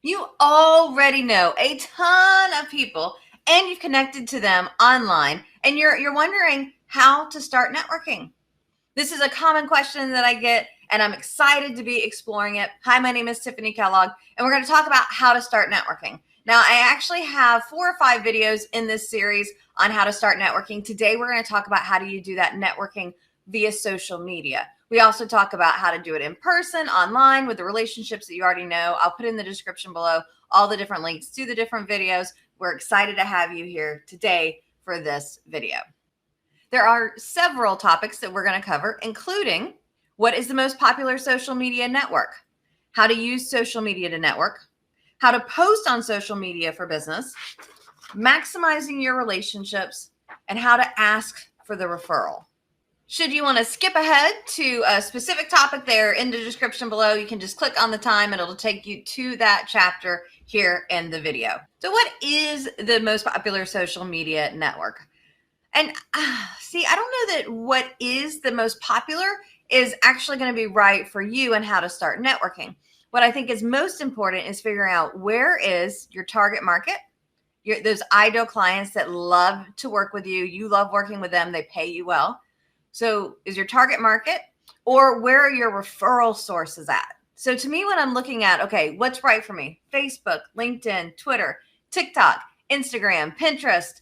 You already know a ton of people and you've connected to them online and you're wondering how to start networking. This is a common question that I get and I'm excited to be exploring it. Hi, my name is Tiffanie Kellog and we're going to talk about how to start networking. Now, I actually have 4 or 5 videos in this series on how to start networking. Today, we're going to talk about how do you do that networking via social media. We also talk about how to do it in person, online, with the relationships that you already know. I'll put in the description below all the different links to the different videos. We're excited to have you here today for this video. There are several topics that we're going to cover, including what is the most popular social media network, how to use social media to network, how to post on social media for business, maximizing your relationships, and how to ask for the referral. Should you want to skip ahead to a specific topic there in the description below, you can just click on the time and it'll take you to that chapter here in the video. So what is the most popular social media network? And see, I don't know that what is the most popular is actually going to be right for you and how to start networking. What I think is most important is figuring out where is your target market, those ideal clients that love to work with you. You love working with them. They pay you well. So is your target market, or where are your referral sources at? So to me, when I'm looking at, okay, what's right for me? Facebook, LinkedIn, Twitter, TikTok, Instagram, Pinterest,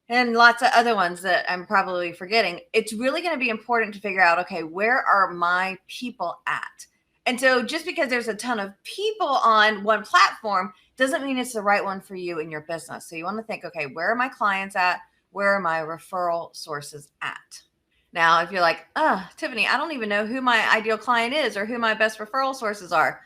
and lots of other ones that I'm probably forgetting. It's really going to be important to figure out, okay, where are my people at? And so just because there's a ton of people on one platform doesn't mean it's the right one for you in your business. So you want to think, okay, where are my clients at? Where are my referral sources at? Now, if you're like, Tiffanie, I don't even know who my ideal client is or who my best referral sources are.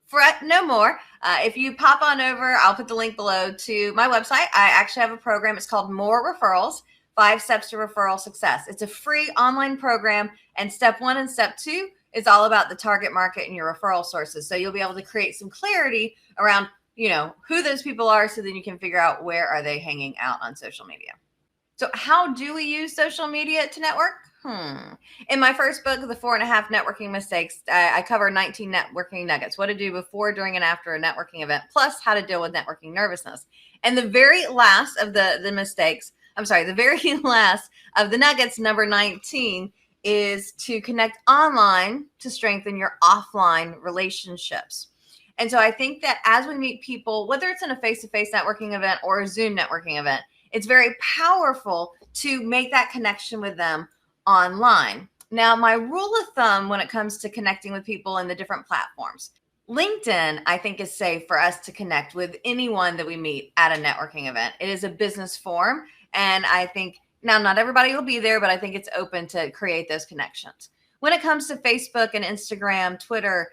Fret no more. If you pop on over, I'll put the link below to my website. I actually have a program. It's called MORE Referrals, 5 Steps to Referral Success. It's a free online program, and step 1 and step 2 is all about the target market and your referral sources. So you'll be able to create some clarity around, who those people are, so then you can figure out where are they hanging out on social media. So how do we use social media to network? In my first book, The 4.5 Networking Mistakes, I cover 19 networking nuggets, what to do before, during, and after a networking event, plus how to deal with networking nervousness. And the very last of the mistakes, the very last of the nuggets, number 19, is to connect online to strengthen your offline relationships. And so I think that as we meet people, whether it's in a face-to-face networking event or a Zoom networking event, it's very powerful to make that connection with them online. Now, my rule of thumb when it comes to connecting with people in the different platforms, LinkedIn, I think, is safe for us to connect with anyone that we meet at a networking event. It is a business forum, and I think, now not everybody will be there, but I think it's open to create those connections. When it comes to Facebook and Instagram, Twitter,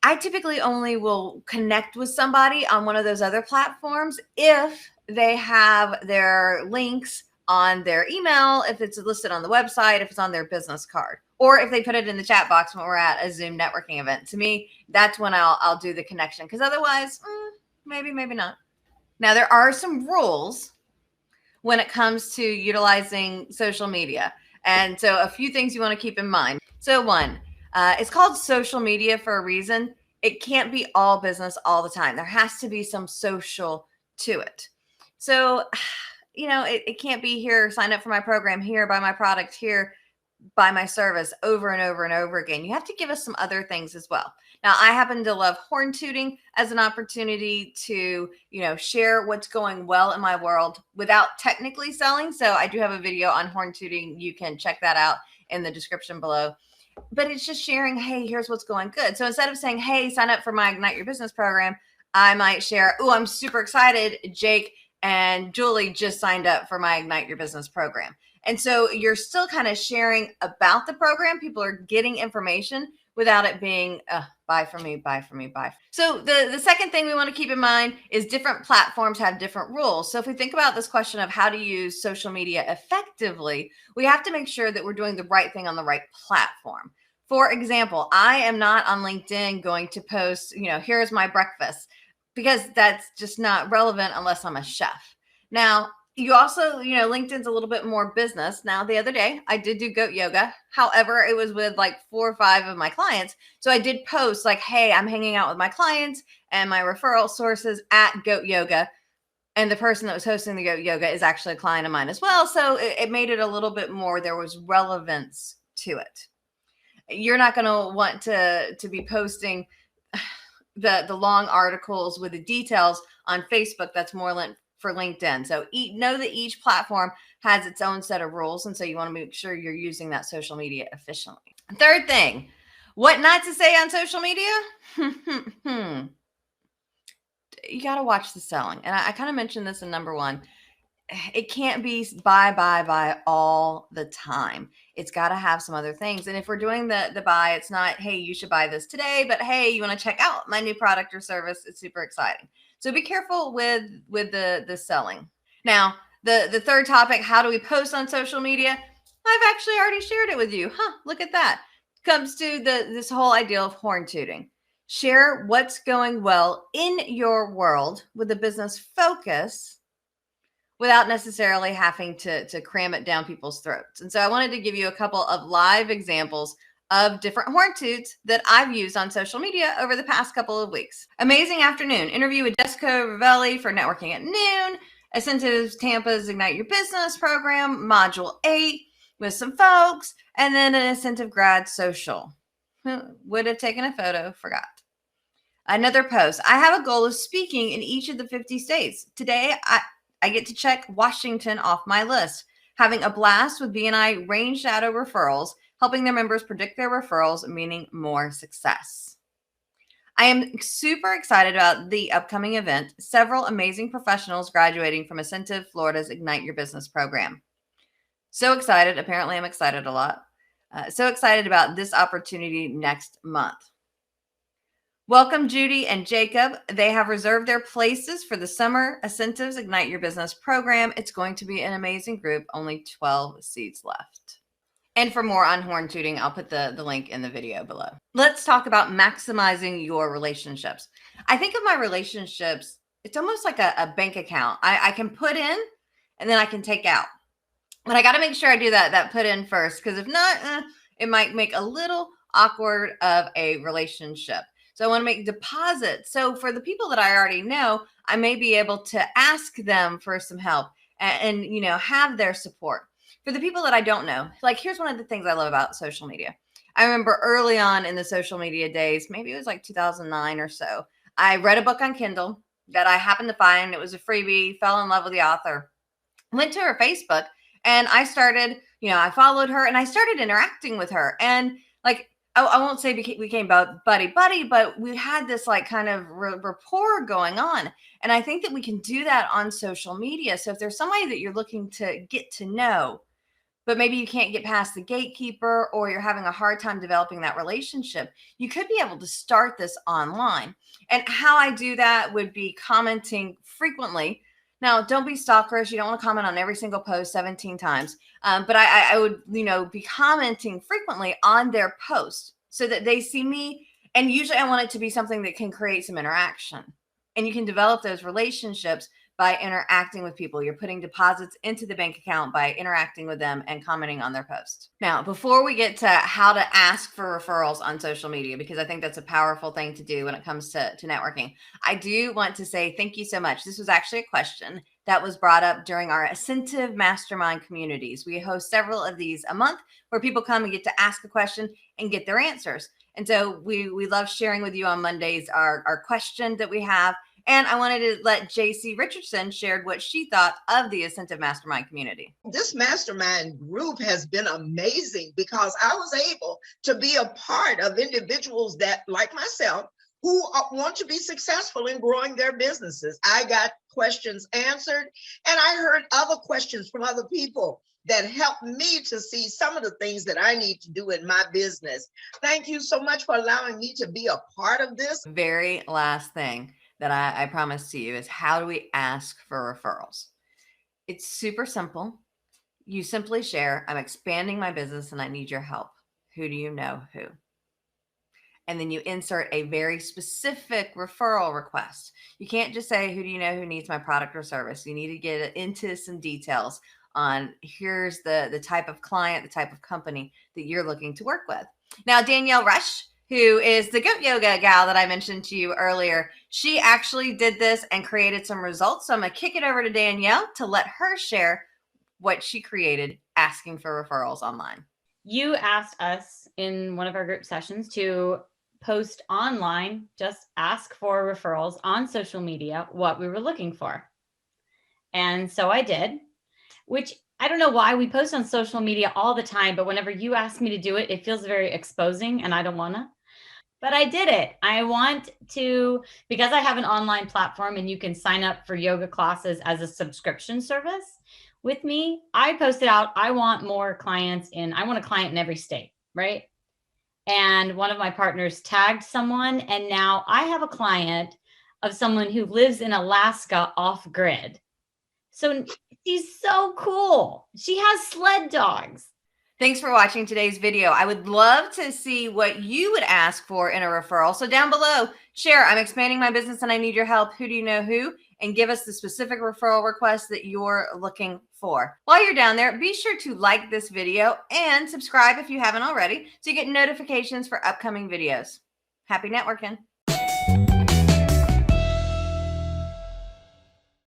I typically only will connect with somebody on one of those other platforms if they have their links on their email, if it's listed on the website, if it's on their business card, or if they put it in the chat box when we're at a Zoom networking event. To me, that's when I'll do the connection, because otherwise, maybe not. Now, there are some rules when it comes to utilizing social media. And so a few things you want to keep in mind. So 1, it's called social media for a reason. It can't be all business all the time. There has to be some social to it. So, it can't be here, sign up for my program, here, buy my product, here, buy my service, over and over and over again. You have to give us some other things as well. Now, I happen to love horn tooting as an opportunity to, share what's going well in my world without technically selling. So I do have a video on horn tooting. You can check that out in the description below. But it's just sharing, hey, here's what's going good. So instead of saying, hey, sign up for my Ignite Your Business program, I might share, I'm super excited, Jake and Julie just signed up for my Ignite Your Business program. And so you're still kind of sharing about the program. People are getting information without it being buy from me. So the second thing we want to keep in mind is different platforms have different rules. So if we think about this question of how to use social media effectively, we have to make sure that we're doing the right thing on the right platform. For example, I am not on LinkedIn going to post, here's my breakfast, because that's just not relevant unless I'm a chef. Now, You also, LinkedIn's a little bit more business. Now, the other day, I did do goat yoga. However, it was with like 4 or 5 of my clients. So I did post like, hey, I'm hanging out with my clients and my referral sources at goat yoga. And the person that was hosting the goat yoga is actually a client of mine as well. So it made it a little bit more, there was relevance to it. You're not going to want to be posting the long articles with the details on Facebook. That's more for LinkedIn. So know that each platform has its own set of rules. And so you want to make sure you're using that social media efficiently. Third thing, what not to say on social media? You got to watch the selling. And I kind of mentioned this in number 1. It can't be buy all the time. It's got to have some other things. And if we're doing the buy, it's not, hey, you should buy this today, but hey, you want to check out my new product or service. It's super exciting. So be careful with the selling. Now, the third topic, how do we post on social media? I've actually already shared it with you. Look at that. Comes to this whole idea of horn tooting. Share what's going well in your world with a business focus without necessarily having to cram it down people's throats. And so I wanted to give you a couple of live examples of different horn toots that I've used on social media over the past couple of weeks. Amazing afternoon. Interview with Jessica Ravelli for Networking at Noon. Asentiv Tampa's Ignite Your Business program, Module 8 with some folks, and then an Asentiv grad social. Would have taken a photo, forgot. Another post. I have a goal of speaking in each of the 50 states. Today, I get to check Washington off my list. Having a blast with BNI Range Shadow Referrals, helping their members predict their referrals, meaning more success. I am super excited about the upcoming event. Several amazing professionals graduating from Asentiv Florida's Ignite Your Business program. So excited. Apparently, I'm excited a lot. So excited about this opportunity next month. Welcome, Judy and Jacob. They have reserved their places for the summer Asentiv's Ignite Your Business program. It's going to be an amazing group, only 12 seats left. And for more on horn tooting, I'll put the link in the video below. Let's talk about maximizing your relationships. I think of my relationships, it's almost like a bank account. I can put in and then I can take out. But I got to make sure I do that put in first, because if not, it might make a little awkward of a relationship. So I want to make deposits. So for the people that I already know, I may be able to ask them for some help and have their support. For the people that I don't know, like, here's one of the things I love about social media. I remember early on in the social media days, maybe it was like 2009 or so, I read a book on Kindle that I happened to find. It was a freebie, fell in love with the author, went to her Facebook, and I started, I followed her and I started interacting with her. And like, I won't say we became buddy, but we had this like kind of rapport going on. And I think that we can do that on social media. So if there's somebody that you're looking to get to know, but maybe you can't get past the gatekeeper, or you're having a hard time developing that relationship, you could be able to start this online. And how I do that would be commenting frequently. Now, don't be stalkerish. You don't want to comment on every single post 17 times. But I would, be commenting frequently on their post so that they see me. And usually I want it to be something that can create some interaction. And you can develop those relationships by interacting with people. You're putting deposits into the bank account by interacting with them and commenting on their posts. Now, before we get to how to ask for referrals on social media, because I think that's a powerful thing to do when it comes to networking, I do want to say thank you so much. This was actually a question that was brought up during our Asentiv Mastermind communities. We host several of these a month where people come and get to ask a question and get their answers. And so we love sharing with you on Mondays our question that we have. And I wanted to let JC Richardson shared what she thought of the Asentiv Mastermind community. This mastermind group has been amazing because I was able to be a part of individuals that, like myself, who want to be successful in growing their businesses. I got questions answered, and I heard other questions from other people that helped me to see some of the things that I need to do in my business. Thank you so much for allowing me to be a part of this. Very last thing that I promised to you is, how do we ask for referrals? It's super simple. You simply share, I'm expanding my business and I need your help. Who do you know who? and then you insert a very specific referral request. You can't just say, who do you know who needs my product or service? You need to get into some details on here's the type of client, the type of company that you're looking to work with. Now, Danielle Rush, who is the goat yoga gal that I mentioned to you earlier, she actually did this and created some results. So I'm going to kick it over to Danielle to let her share what she created asking for referrals online. You asked us in one of our group sessions to post online, just ask for referrals on social media, what we were looking for. And so I did, which I don't know why we post on social media all the time, but whenever you ask me to do it, it feels very exposing and I don't want to. But I did it. I want to, because I have an online platform and you can sign up for yoga classes as a subscription service with me. I posted out, I want more clients I want a client in every state, right? And one of my partners tagged someone, and now I have a client of someone who lives in Alaska off grid. So she's so cool. She has sled dogs. Thanks for watching today's video. I would love to see what you would ask for in a referral. So down below, share, I'm expanding my business and I need your help. Who do you know who? And give us the specific referral request that you're looking for. While you're down there, be sure to like this video and subscribe if you haven't already so you get notifications for upcoming videos. Happy networking.